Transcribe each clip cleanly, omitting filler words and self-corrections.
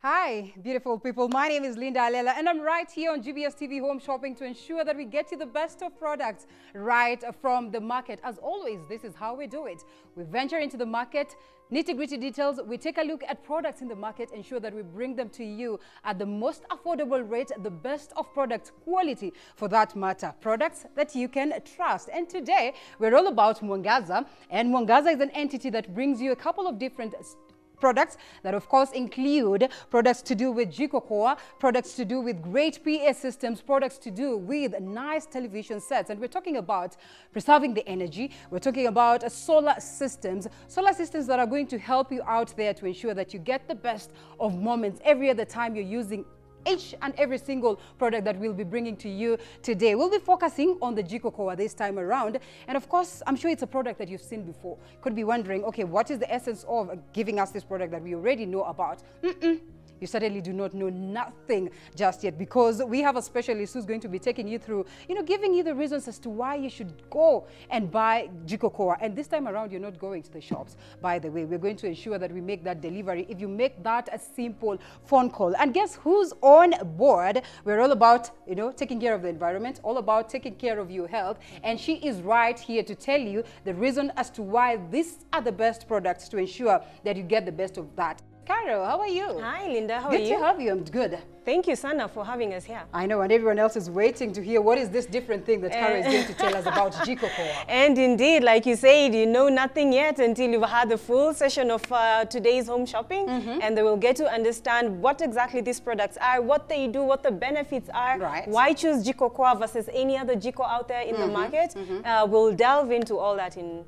Hi, beautiful people. My name is Linda Alela, and I'm right here on GBS TV Home Shopping to ensure that we get you the best of products right from the market. As always, this is how we do it. We venture into the market, nitty-gritty details. We take a look at products in the market, ensure that we bring them to you at the most affordable rate, the best of product quality for that matter. Products that you can trust. And today, we're all about Mwangaza. And Mwangaza is an entity that brings you a couple of different products that of course include products to do with Jikokoa, products to do with great PA systems, products to do with nice television sets. And we're talking about preserving the energy. We're talking about solar systems that are going to help you out there to ensure that you get the best of moments every other time you're using each and every single product that we'll be bringing to you today. We'll be focusing on the Jikokoa this time around. And of course, I'm sure it's a product that you've seen before. Could be wondering, okay, what is the essence of giving us this product that we already know about? You certainly do not know nothing just yet, because we have a specialist who's going to be taking you through, giving you the reasons as to why you should go and buy Jikokoa. And this time around, you're not going to the shops, by the way. We're going to ensure that we make that delivery if you make that a simple phone call. And guess who's on board? We're all about, taking care of the environment, all about taking care of your health. And she is right here to tell you the reason as to why these are the best products to ensure that you get the best of that. Caro, how are you? Hi, Linda. How are you? Good to have you. I'm good. Thank you, Sana, for having us here. I know, and everyone else is waiting to hear what is this different thing that Caro is going to tell us about Jikokoa. And indeed, like you said, you know nothing yet until you've had the full session of today's home shopping, and they will get to understand what exactly these products are, what they do, what the benefits are, why choose Jikokoa versus any other Jiko out there in the market. We'll delve into all that in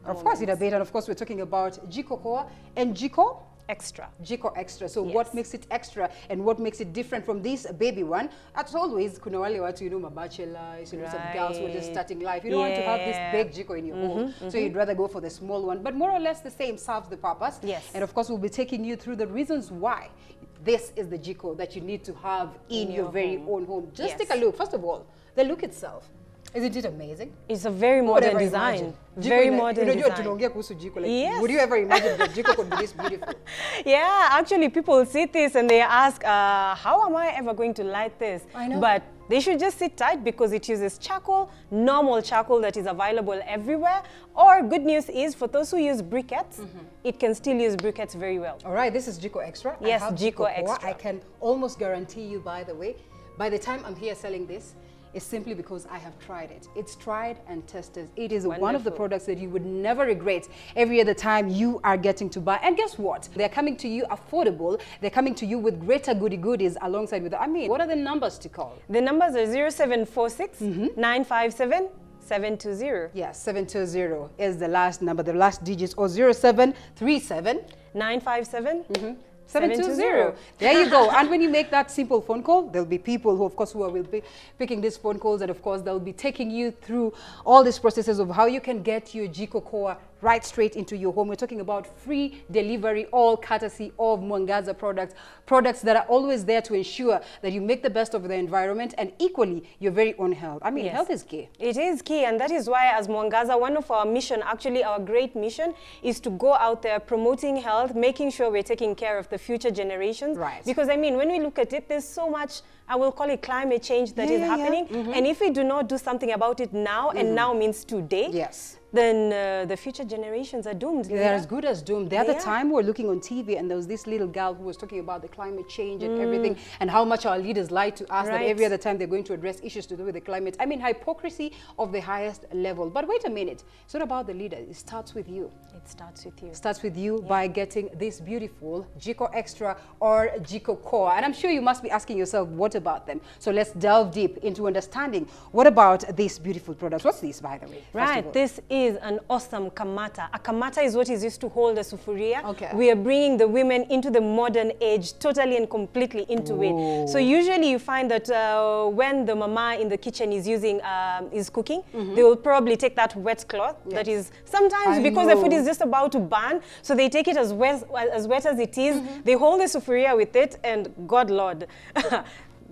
Of course, in a bit, and of course, we're talking about Jikokoa and Jiko Extra. Jiko Extra. So what makes it extra and what makes it different from this baby one? As always, kuna wale watu, mabachelors, some girls who are just starting life. You don't want to have this big Jiko in your home. So you'd rather go for the small one. But more or less the same serves the purpose. Yes. And of course, we'll be taking you through the reasons why this is the Jiko that you need to have in your very own home. Just take a look. First of all, the look itself. Isn't it amazing? It's a very modern design. Very modern design. Yes. Would you ever imagine that Jiko could be this beautiful? Yeah, actually people see this and they ask, how am I ever going to light this? I know. But they should just sit tight because it uses charcoal, normal charcoal that is available everywhere. Or good news is, for those who use briquettes, it can still use briquettes very well. All right, this is Jiko Extra. Yes, I have Jiko Extra. I can almost guarantee you, by the way, by the time I'm here selling this, it's simply because I have tried it. It's tried and tested. It is one of the products that you would never regret every other time you are getting to buy. And guess what? They're coming to you affordable. They're coming to you with greater goodies alongside with, what are the numbers to call? The numbers are 0746 957 720. Yes, 720 is the last number, the last digits, or 0737 957 720. There you go. And when you make that simple phone call, there'll be people who, of course, will be picking these phone calls, and of course, they'll be taking you through all these processes of how you can get your Jikokoa right straight into your home. We're talking about free delivery, all courtesy of Mwangaza products that are always there to ensure that you make the best of the environment and equally your very own health. Health is key. It is key, and that is why as Mwangaza, one of our mission, actually our great mission, is to go out there promoting health, making sure we're taking care of the future generations. Right. Because when we look at it, there's so much, I will call it climate change that is happening. And if we do not do something about it now, and now means today, then the future generations are doomed. They're as good as doomed. The other time we were looking on TV and there was this little girl who was talking about the climate change and everything, and how much our leaders lie to us that every other time they're going to address issues to do with the climate. Hypocrisy of the highest level. But wait a minute, it's not about the leader. It starts with you. It starts with you. It starts with you by getting this beautiful Jiko Extra or Jikokoa. And I'm sure you must be asking yourself, what about them? So let's delve deep into understanding what about these beautiful products. What's this, by the way? Right, this is an awesome kamata. A kamata is what is used to hold a sufuria. Okay. We are bringing the women into the modern age, totally and completely into it. So usually you find that when the mama in the kitchen is using, is cooking, they will probably take that wet cloth that is sometimes because the food is just about to burn, so they take it as wet as it is. They hold the sufuria with it, and God Lord.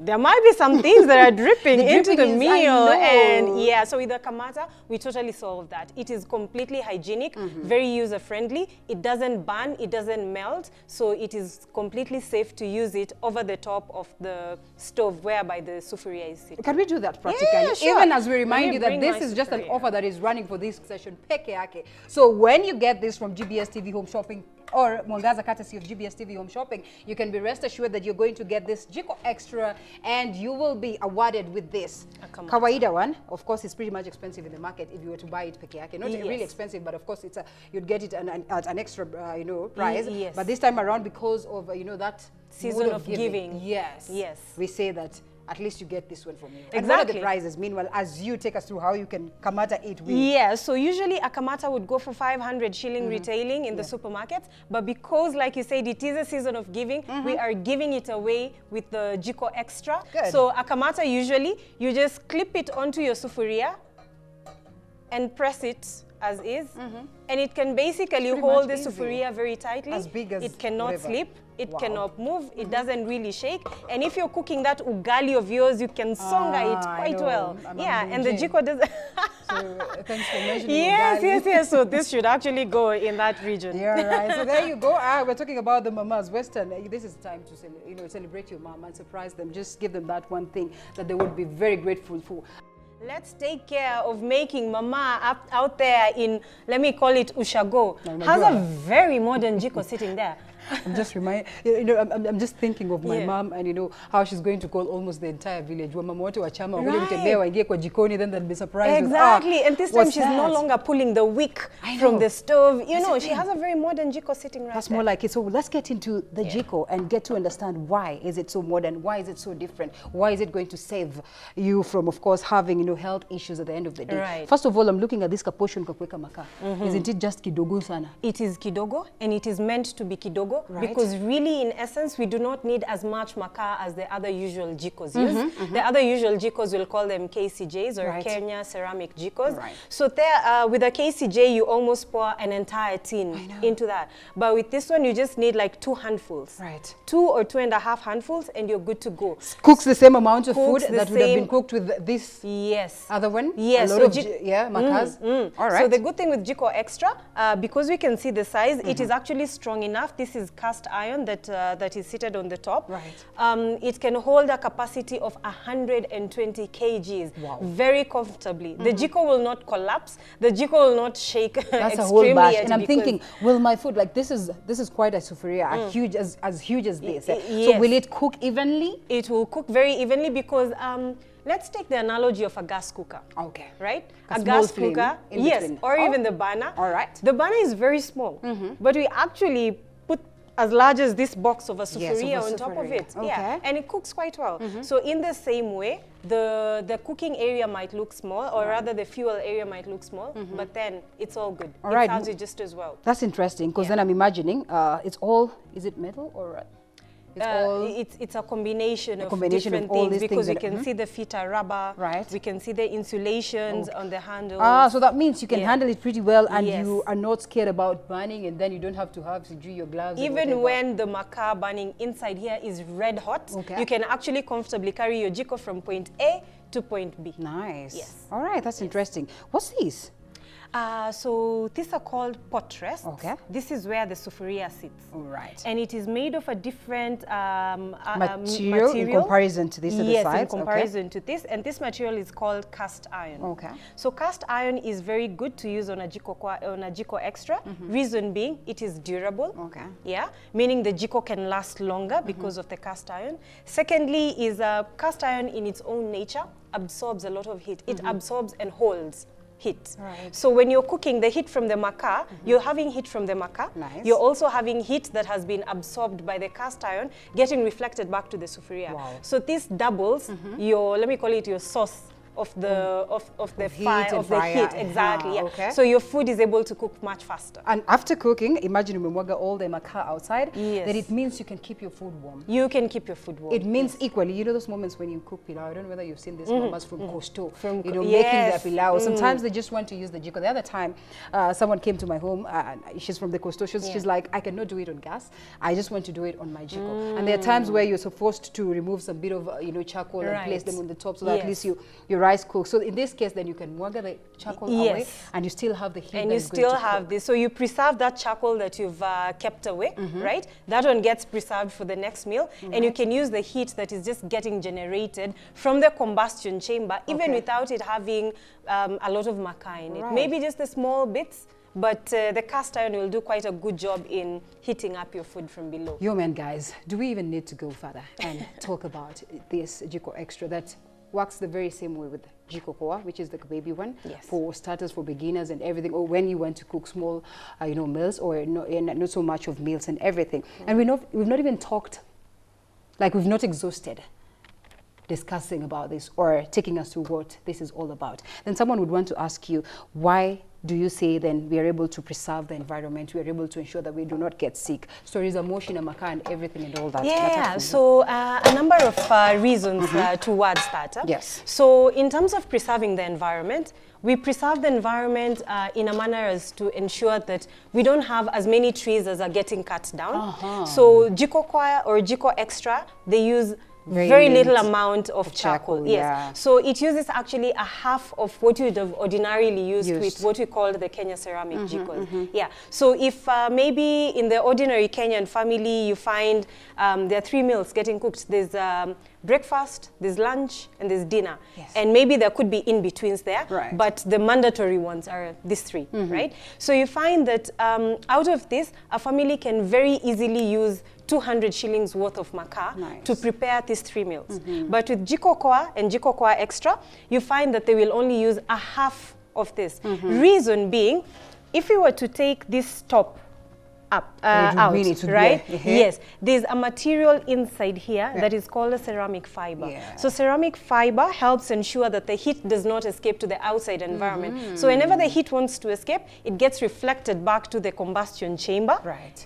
there might be some things that are dripping into the dripping meal. And yeah, so with the kamata, we totally solve that. It is completely hygienic, very user-friendly. It doesn't burn, it doesn't melt. So it is completely safe to use it over the top of the stove whereby the sufuria is sitting. Can we do that practically? Yeah, sure. Even as we remind you that this is just an offer that is running for this session, peke yake. So when you get this from GBS TV Home Shopping or Mwangaza courtesy of GBS TV Home Shopping, you can be rest assured that you're going to get this Jiko Extra and you will be awarded with this. Kawaida one, of course, it's pretty much expensive in the market if you were to buy it peke yake. Not really expensive, but of course, it's you'd get it at an extra, price. Yes. But this time around, because of, that season of giving. Yes. Yes. We say that at least you get this one from you. Exactly. And what are the prices, meanwhile, as you take us through how you can kamata it with? Yeah, so usually a kamata would go for 500 shilling retailing in the supermarkets. But because, like you said, it is a season of giving, we are giving it away with the Jiko Extra. Good. So a kamata, usually, you just clip it onto your sufuria and press it as is. And it can basically hold the sufuria very tightly. As big as it cannot whatever. slip. It cannot move. It doesn't really shake. And if you're cooking that ugali of yours, you can songa it quite well. And the Jiko does. So thanks for mentioning ugali. Yes. So this should actually go in that region. Yeah, right. So there you go. We're talking about the mamas Western. This is time to celebrate your mama and surprise them. Just give them that one thing that they would be very grateful for. Let's take care of making mama out there in, let me call it Ushago. Has a very modern Jiko sitting there. I'm just I'm just thinking of my mom and how she's going to call almost the entire village. When mama wote wa chama waingie kwa jikoni, then they'll be surprised. Exactly, and this time she's no longer pulling the wick from the stove. She has a very modern Jiko sitting right there. That's more like it. So let's get into the Jiko and get to understand why is it so modern, why is it so different, why is it going to save you from, of course, having health issues at the end of the day. Right. First of all, I'm looking at this kaposhon kakweka maka. Isn't it just kidogo sana? It is kidogo, and it is meant to be kidogo. Because really, in essence, we do not need as much makaa as the other usual jikos use. The other usual jikos, we'll call them KCJs or Kenya ceramic jikos. So there, with a KCJ, you almost pour an entire tin into that. But with this one, you just need like 2 handfuls. 2 or 2.5 handfuls, and you're good to go. Cooks the same amount of food that would have been cooked with this other one? Yes. A lot of makas. All right. So the good thing with Jiko Extra, because we can see the size, it is actually strong enough. This is cast iron that is seated on the top. It can hold a capacity of 120 kgs very comfortably. The Jiko will not collapse. The Jiko will not shake. That's a whole batch. And I'm thinking, will my food, like this is quite a sufuria, as huge as this. So will it cook evenly? It will cook very evenly because let's take the analogy of a gas cooker. Okay. Right? A gas cooker, or even the burner. All right. The burner is very small, but we actually put as large as this box of a sufuria on top of it. And it cooks quite well. So in the same way, the cooking area might look small, or rather the fuel area might look small, but then it's all good. It serves it just as well. That's interesting, because then I'm imagining it's all, is it metal or it's a combination of different things, because we can see the feet are rubber, we can see the insulations on the handles. So that means you can handle it pretty well, and you are not scared about burning, and then you don't have to do your gloves. Even when the makaa burning inside here is red hot, you can actually comfortably carry your Jiko from point A to point B. Nice. Yes. All right, that's interesting. What's this? So these are called pot rest. This is where the sufuria sits. And it is made of a different material in comparison to this. Yes, in comparison to this. And this material is called cast iron. So cast iron is very good to use on a Jiko Extra. Reason being, it is durable. Meaning the Jiko can last longer because of the cast iron. Secondly, is cast iron in its own nature absorbs a lot of heat. It absorbs and holds heat. So when you're cooking, the heat from the makaa, you're having heat from the makaa. You're also having heat that has been absorbed by the cast iron, getting reflected back to the sufuria. So this doubles your, let me call it your source of the heat. Exactly. Yeah. Okay. So your food is able to cook much faster. And after cooking, imagine umemwaga all the makaa outside. Yes. Then it means you can keep your food warm. You can keep your food warm. It means equally. You know those moments when you cook pilau. I don't know whether you've seen these mamas from Costo. You know, making their pilau. Sometimes they just want to use the jiko. The other time, someone came to my home. She's from the Costo. She's like, I cannot do it on gas. I just want to do it on my jiko. And there are times where you're supposed to remove some bit of charcoal and place them on the top so that at least your rice cooks. So in this case, then you can mwaga the charcoal away, and you still have the heat. And you still have this. So you preserve that charcoal that you've kept away, right? That one gets preserved for the next meal, and you can use the heat that is just getting generated from the combustion chamber, even without it having a lot of makaa in it. Maybe just the small bits. But the cast iron will do quite a good job in heating up your food from below. Yo, man, guys, do we even need to go further and talk about this Jiko Extra that works the very same way with Jikokoa, which is the baby one, for starters, for beginners and everything, or when you want to cook small, meals, or not so much of meals and everything. And we've not even talked, like we've not exhausted discussing about this or taking us to what this is all about. Then someone would want to ask you, why do you say then we are able to preserve the environment, we are able to ensure that we do not get sick? Stories of motion and makaa and everything and all that. Yeah, so a number of reasons towards that. Yes. So in terms of preserving the environment, we preserve the environment in a manner as to ensure that we don't have as many trees as are getting cut down. So Jikokoa or Jiko Extra, they use very little amount of charcoal. Yes. So it uses actually a half of what you would have ordinarily used with what we call the Kenya ceramic jikos. Yeah. So if maybe in the ordinary Kenyan family you find there are 3 meals getting cooked. There's breakfast, there's lunch, and there's dinner. And maybe there could be in-betweens there, but the mandatory ones are these 3, right? So you find that out of this, a family can very easily use 200 shillings worth of makaa to prepare these 3 meals. But with Jikokoa and Jikokoa Extra, you find that they will only use a half of this. Reason being, if we were to take this top out, right? Yes, there's a material inside here that is called a ceramic fiber. So ceramic fiber helps ensure that the heat does not escape to the outside environment. So whenever the heat wants to escape, it gets reflected back to the combustion chamber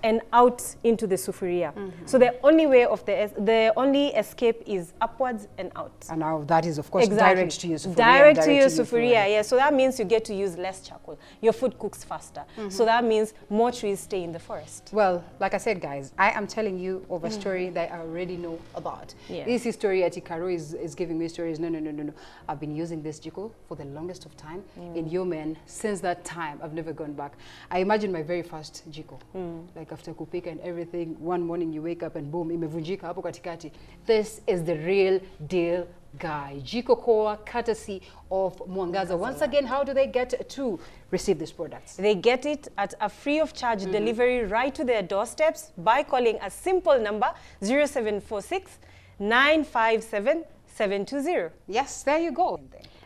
and out into the sufuria. So the only way of the only escape is upwards and out. And now that is of course direct to your sufuria. Direct to your sufuria, yeah. So that means you get to use less charcoal. Your food cooks faster. So that means more trees stay in the forest. Well, like I said, guys, I am telling you of a story that I already know about. This history at Ikaro is giving me stories. No. I've been using this jiko for the longest of time in Yemen. Since that time, I've never gone back. I imagine my very first jiko, like after kupika and everything, one morning you wake up and boom, imevunjika hapo katikati. This is the real deal, guy. Jikokoa, courtesy of Mwangaza. Once again, how do they get to receive these products? They get it at a free of charge delivery right to their doorsteps by calling a simple number 0746 957 720. Yes, there you go.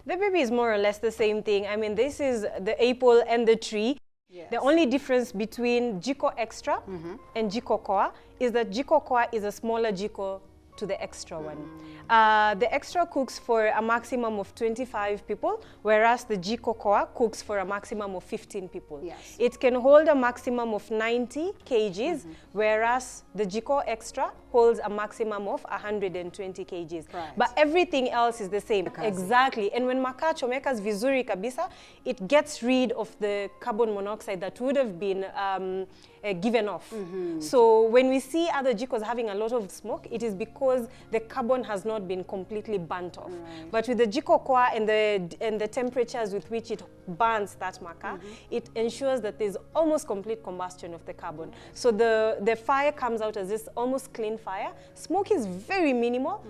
The baby is more or less the same thing. I mean, this is the apple and the tree. The only difference between Jiko Extra and Jikokoa is that Jikokoa is a smaller Jiko to the extra one. The extra cooks for a maximum of 25 people, whereas the Jikokoa cooks for a maximum of 15 people. It can hold a maximum of 90 kgs, whereas the Jiko Extra holds a maximum of 120 kgs. But everything else is the same. Exactly. And when makaa chomekas vizuri kabisa, it gets rid of the carbon monoxide that would have been given off. So when we see other jikos having a lot of smoke, it is because the carbon has not been completely burnt off. But with the Jikokoa and the temperatures with which it burns that makaa, it ensures that there's almost complete combustion of the carbon. So the fire comes out as this almost clean fire. Smoke is very minimal.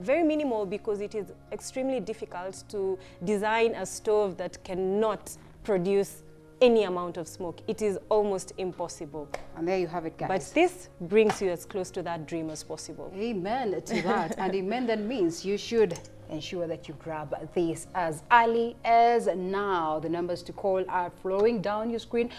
Very minimal because it is extremely difficult to design a stove that cannot produce any amount of smoke. It is almost impossible. And there you have it, guys. But this brings you as close to that dream as possible. Amen to that. And amen that means you should ensure that you grab this as early as now. The numbers to call are flowing down your screen.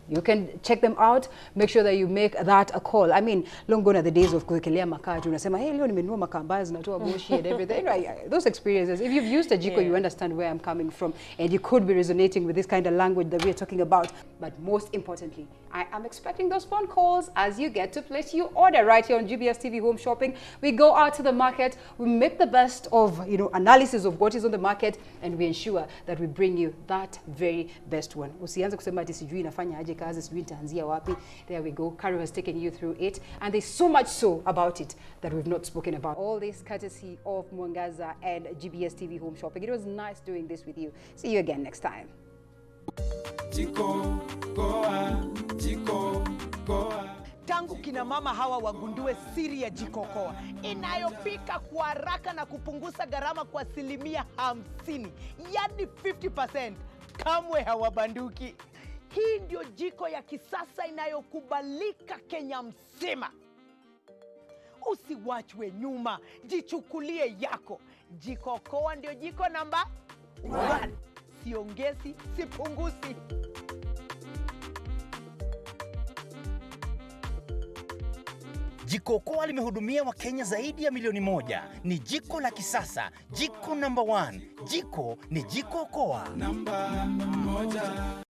You can check them out. Make sure that you make that a call. I mean, long gone are the days of kuwekelea makaa. Unasema, hey, leo nimenunua makaa ambayo zinatoa moshi and everything. Those experiences, if you've used a jiko, you understand where I'm coming from. And you could be resonating with this kind of language that we're talking about. But most importantly, I am expecting those phone calls as you get to place your order right here on GBS TV Home Shopping. We go out to the market. We make the best of, analysis of what is on the market. And we ensure that we bring you that very best one. Usianze kusema ati sijui inafanya aje kazi, sijui itaanzia wapi. There we go. Karo has taken you through it. And there's so much so about it that we've not spoken about. All this courtesy of Mwangaza and GBS TV Home Shopping. It was nice doing this with you. See you again next time. Jikokoa, Jikokoa. Tangu kina mama hawa wagundue siri ya Jikokoa inayopika kwa haraka na kupunguza gharama kwa 50%, yani 50%, kamwe hawabanduki. Hii ndio jiko ya kisasa inayokubalika Kenya mzima. Usiwachwe nyuma, jichukulie yako. Jikokoa ndio jiko namba 1. Siongezi, sipunguzi. Jikokoa limehudumia Wakenya zaidi ya milioni 1. Ni jiko la kisasa, jiko number 1. Jiko ni Jikokoa. Namba 1.